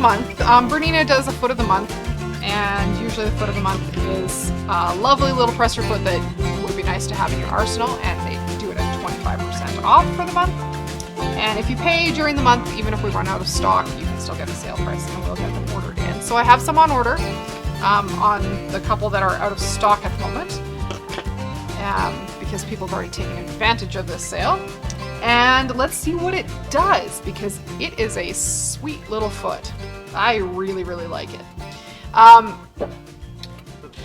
month, Bernina does a foot of the month, and usually the foot of the month is a lovely little presser foot that would be nice to have in your arsenal, and they do it at 25% off for the month. And if you pay during the month, even if we run out of stock, you can still get a sale price and we'll get them ordered in. So I have some on order on the couple that are out of stock at the moment, because people have already taken advantage of this sale. And let's see what it does, because it is a sweet little foot. I really, really like it.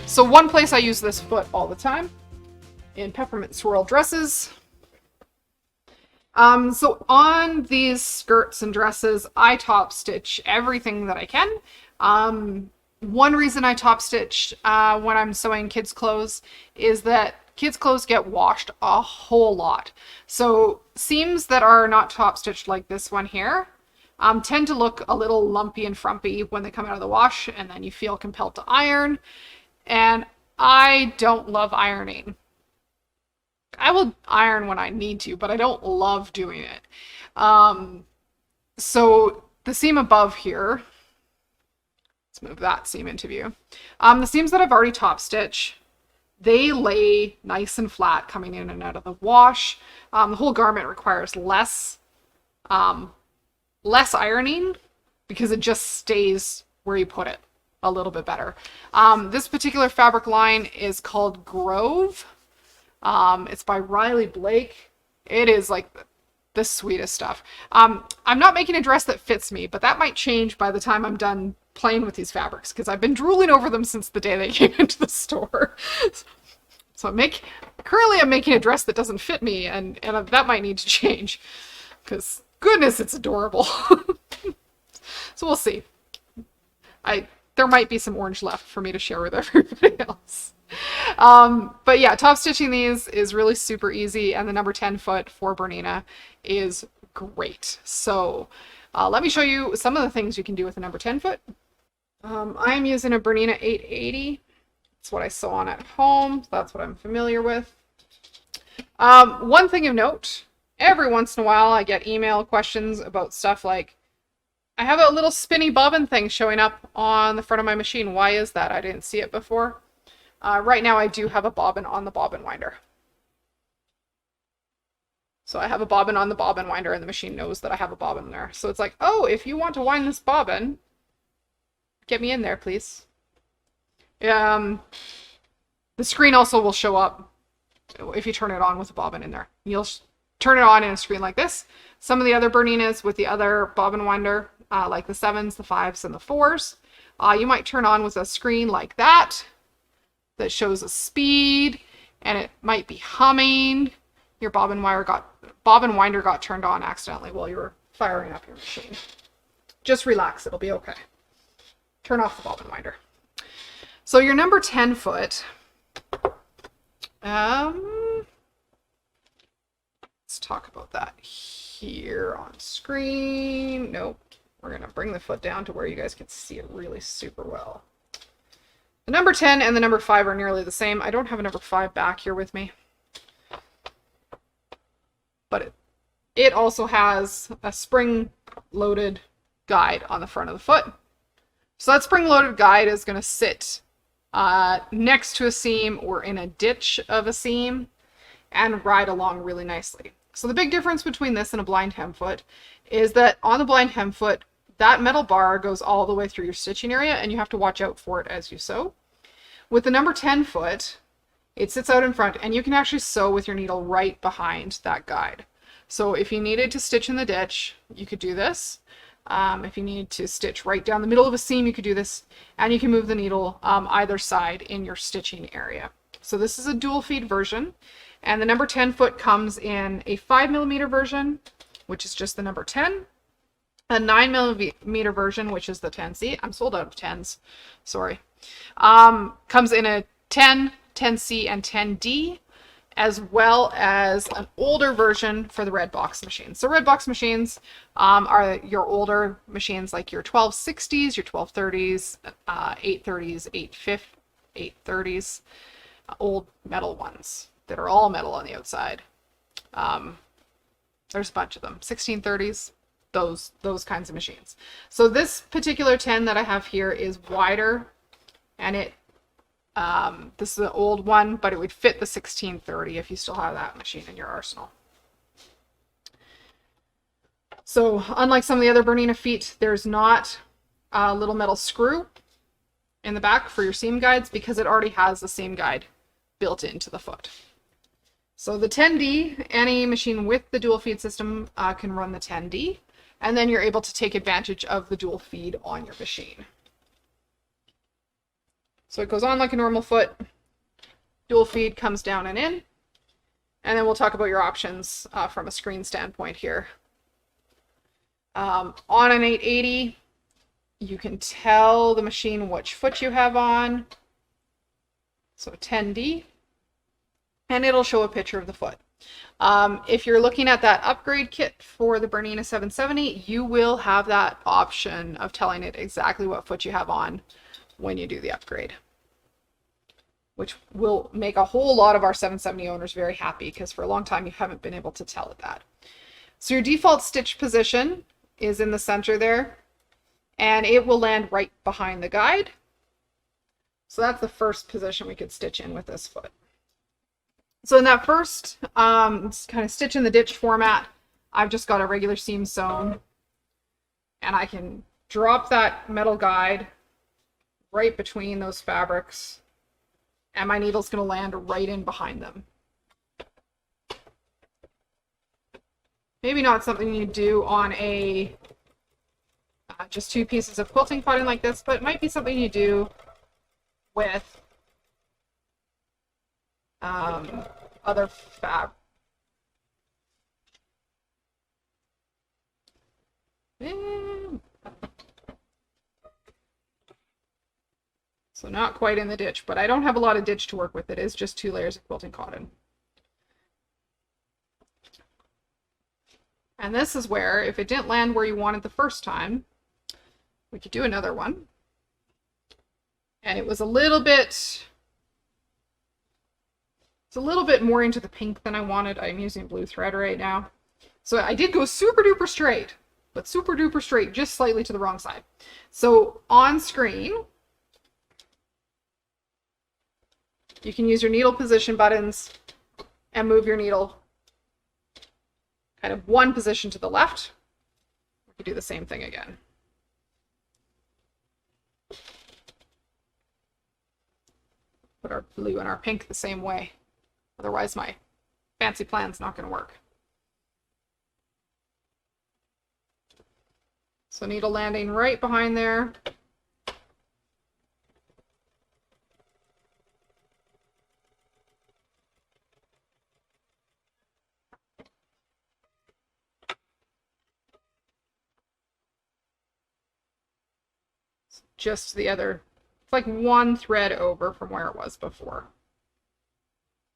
So one place I use this foot all the time, in peppermint swirl dresses. So on these skirts and dresses, I top stitch everything that I can. One reason I top stitch when I'm sewing kids' clothes is that kids' clothes get washed a whole lot. So seams that are not top stitched like this one here tend to look a little lumpy and frumpy when they come out of the wash, and then you feel compelled to iron. And I don't love ironing. I will iron when I need to, but I don't love doing it. So the seam above here, let's move that seam into view. The seams that I've already top stitched, they lay nice and flat coming in and out of the wash. The whole garment requires less ironing because it just stays where you put it a little bit better. This particular fabric line is called Grove. It's by Riley Blake. It is like the sweetest stuff. I'm not making a dress that fits me, but that might change by the time I'm done playing with these fabrics, because I've been drooling over them since the day they came into the store. So currently I'm making a dress that doesn't fit me, and that might need to change, because goodness, it's adorable. So we'll see. There might be some orange left for me to share with everybody else. But yeah, top stitching these is really super easy, and the number 10 foot for Bernina is great. So let me show you some of the things you can do with a number 10 foot. I'm using a Bernina 880. It's what I sew on at home. So that's what I'm familiar with. One thing of note, every once in a while I get email questions about stuff like, I have a little spinny bobbin thing showing up on the front of my machine. Why is that? I didn't see it before. Right now I do have a bobbin on the bobbin winder. So I have a bobbin on the bobbin winder, and the machine knows that I have a bobbin there. So it's like, oh, if you want to wind this bobbin, get me in there, please. The screen also will show up if you turn it on with a bobbin in there. You'll turn it on in a screen like this. Some of the other Berninas with the other bobbin winder, like the 7s, the 5s, and the 4s, you might turn on with a screen like that shows a speed, and it might be humming. Your bobbin winder got turned on accidentally while you were firing up your machine. Just relax, it'll be okay. Turn off the bobbin winder. So your number 10 foot, let's talk about that here on screen. Nope, we're gonna bring the foot down to where you guys can see it really super well. The number 10 and the number 5 are nearly the same. I don't have a number 5 back here with me. But it also has a spring-loaded guide on the front of the foot. So that spring-loaded guide is going to sit next to a seam or in a ditch of a seam and ride along really nicely. So the big difference between this and a blind hem foot is that on the blind hem foot, that metal bar goes all the way through your stitching area, and you have to watch out for it as you sew. With the number 10 foot, it sits out in front, and you can actually sew with your needle right behind that guide. So if you needed to stitch in the ditch, you could do this. If you need to stitch right down the middle of a seam, you could do this, and you can move the needle either side in your stitching area. So this is a dual feed version, and the number 10 foot comes in a 5mm version, which is just the number 10, a 9mm version, which is the 10C. I'm sold out of 10s, sorry. Comes in a 10, 10C, and 10D, as well as an older version for the red box machines. So red box machines are your older machines, like your 1260s, your 1230s, 830s, 830s, old metal ones that are all metal on the outside. There's a bunch of them. 1630s. those kinds of machines. So this particular 10 that I have here is wider, and this is an old one, but it would fit the 1630 if you still have that machine in your arsenal. So unlike some of the other Bernina feet, there's not a little metal screw in the back for your seam guides because it already has the seam guide built into the foot. So the 10D, any machine with the dual feed system can run the 10D, and then you're able to take advantage of the dual feed on your machine. So it goes on like a normal foot, dual feed comes down and in, and then we'll talk about your options from a screen standpoint here. On an 880, you can tell the machine which foot you have on, so 10D, and it'll show a picture of the foot. If you're looking at that upgrade kit for the Bernina 770, you will have that option of telling it exactly what foot you have on when you do the upgrade, which will make a whole lot of our 770 owners very happy because for a long time you haven't been able to tell it that. So your default stitch position is in the center there, and it will land right behind the guide. So that's the first position we could stitch in with this foot. So in that first kind of stitch in the ditch format, I've just got a regular seam sewn, and I can drop that metal guide right between those fabrics, and my needle's going to land right in behind them. Maybe not something you do on a just two pieces of quilting cotton like this, but it might be something you do with other fabric. So not quite in the ditch, but I don't have a lot of ditch to work with. It is just 2 layers of quilting cotton. And this is where, if it didn't land where you wanted the first time, we could do another one. And it was a little bit more into the pink than I wanted. I'm using blue thread right now. So I did go super duper straight, but super duper straight, just slightly to the wrong side. So on screen, you can use your needle position buttons and move your needle kind of one position to the left. We could do the same thing again. Put our blue and our pink the same way. Otherwise my fancy plan's not going to work. So needle landing right behind there. Just the other, it's like one thread over from where it was before.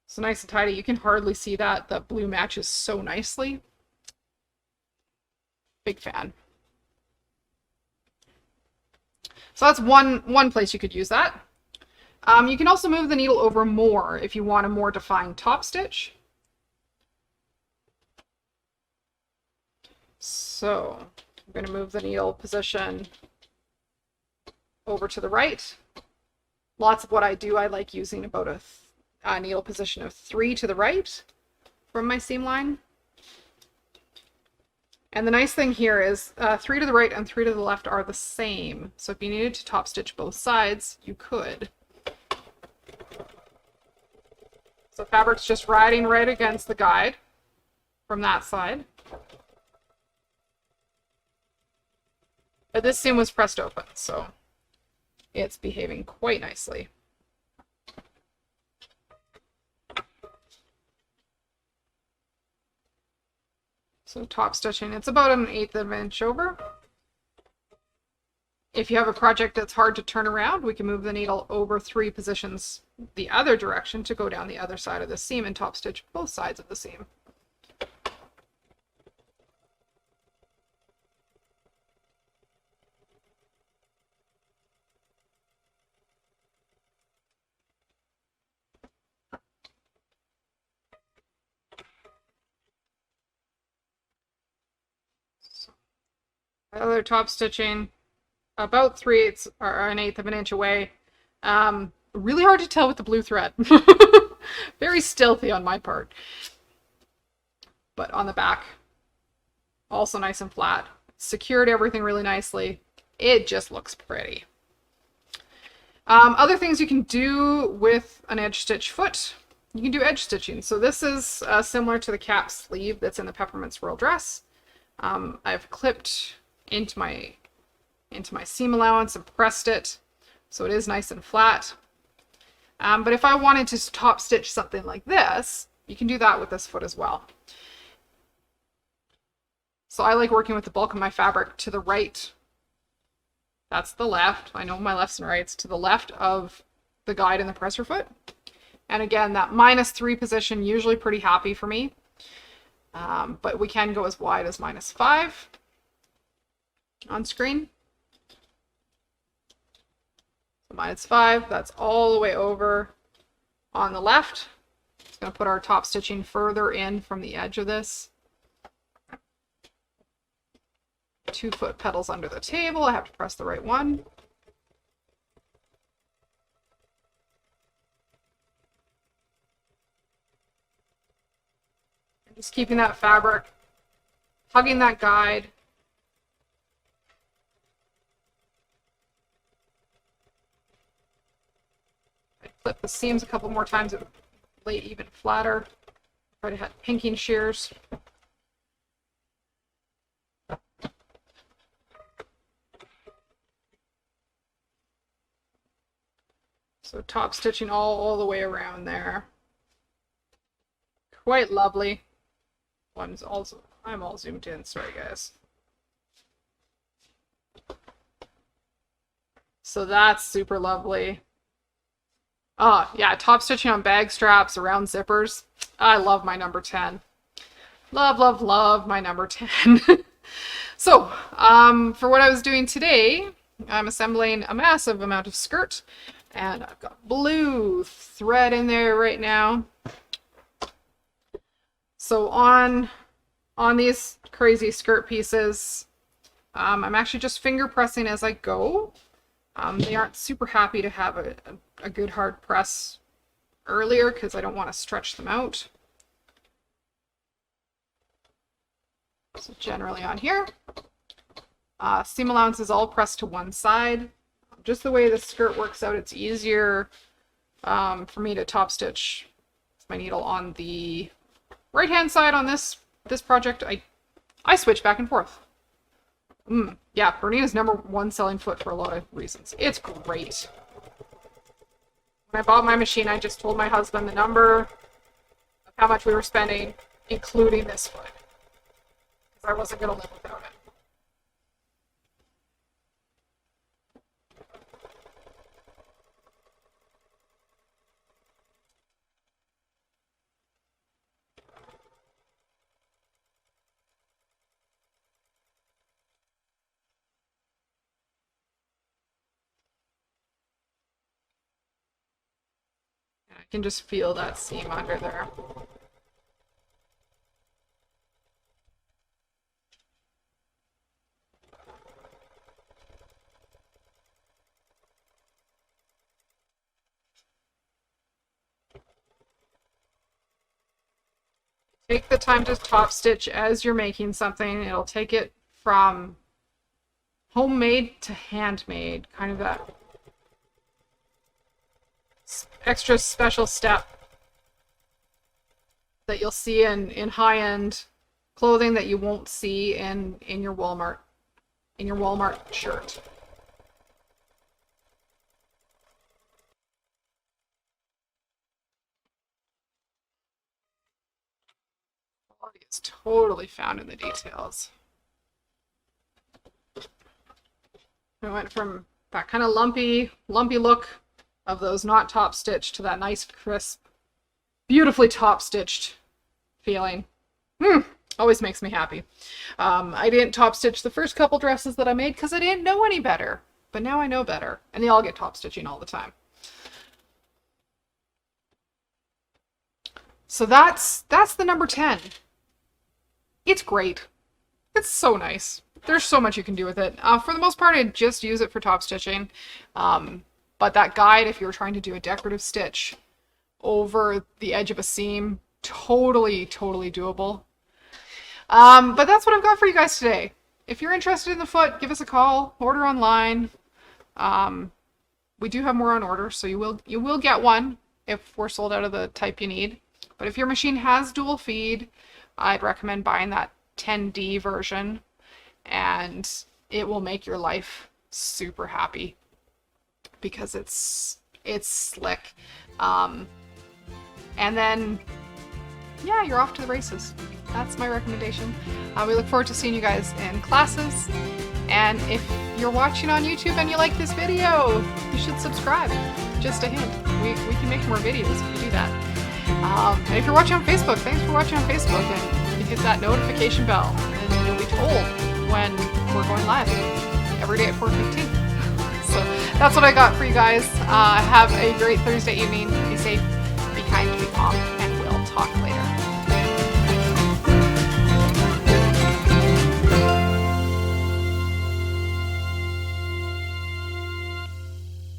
So nice and tidy. You can hardly see that. The blue matches so nicely. Big fan. So that's one place you could use that. You can also move the needle over more if you want a more defined top stitch. So I'm going to move the needle position over to the right. Lots of what I do, I like using about a needle position of 3 to the right from my seam line. And the nice thing here is 3 to the right and 3 to the left are the same. So if you needed to top stitch both sides, you could. So fabric's just riding right against the guide from that side. But this seam was pressed open, so it's behaving quite nicely. So top stitching, it's about 1/8 of an inch over. If you have a project that's hard to turn around, we can move the needle over 3 positions the other direction to go down the other side of the seam and top stitch both sides of the seam. Other top stitching, about 3/8 or 1/8 of an inch away. Really hard to tell with the blue thread. Very stealthy on my part. But on the back, also nice and flat. Secured everything really nicely. It just looks pretty. Other things you can do with an edge stitch foot, you can do edge stitching. So this is similar to the cap sleeve that's in the Peppermint Swirl dress. I've clipped into my seam allowance and pressed it so it is nice and flat. But if I wanted to top stitch something like this, you can do that with this foot as well. So I like working with the bulk of my fabric to the right. That's the left. I know my lefts and rights. To the left of the guide and the presser foot. And again, that -3 position, usually pretty happy for me. But we can go as wide as -5 on screen. So -5, that's all the way over on the left. Just going to put our top stitching further in from the edge of this. 2 foot pedals under the table. I have to press the right one. And just keeping that fabric, hugging that guide. I flip the seams a couple more times to lay even flatter. Try to have pinking shears. So top stitching all the way around there. Quite lovely. I'm all zoomed in, sorry guys. So that's super lovely. Oh yeah, top stitching on bag straps, around zippers. I love my number 10. Love, love, love my number 10. So, for what I was doing today, I'm assembling a massive amount of skirt. And I've got blue thread in there right now. So on these crazy skirt pieces, I'm actually just finger pressing as I go. They aren't super happy to have a good hard press earlier because I don't want to stretch them out. So generally on here, seam allowance is all pressed to one side. Just the way the skirt works out, it's easier for me to top stitch my needle on the right hand side on this project. I switch back and forth. Yeah, Bernina's #1 selling foot for a lot of reasons. It's great. When I bought my machine, I just told my husband the number of how much we were spending, including this foot, because I wasn't going to live without it. I can just feel that seam under there. Take the time to top stitch as you're making something. It'll take it from homemade to handmade, kind of that extra special step that you'll see in high-end clothing that you won't see in your Walmart shirt. Quality is totally found in the details. I went from that kind of lumpy look of those not top stitched to that nice crisp, beautifully top stitched feeling. Always makes me happy. I didn't top stitch the first couple dresses that I made because I didn't know any better, but now I know better, and they all get top stitching all the time. So that's the number 10. It's great. It's so nice. there's so much you can do with it. For the most part, I just use it for top stitching. But that guide, if you're trying to do a decorative stitch over the edge of a seam, totally doable. But that's what I've got for you guys today. If you're interested in the foot, give us a call, order online. We do have more on order, so you will get one if we're sold out of the type you need. But if your machine has dual feed, I'd recommend buying that 10D version, and it will make your life super happy because it's slick. And then, yeah, you're off to the races. That's my recommendation. We look forward to seeing you guys in classes. And if you're watching on YouTube and you like this video, you should subscribe. Just a hint. We can make more videos if you do that. And if you're watching on Facebook, thanks for watching on Facebook. And you hit that notification bell, and you'll be told when we're going live every day at 4:15. So that's what I got for you guys. Have a great Thursday evening. Be safe, be kind, be calm, and we'll talk later.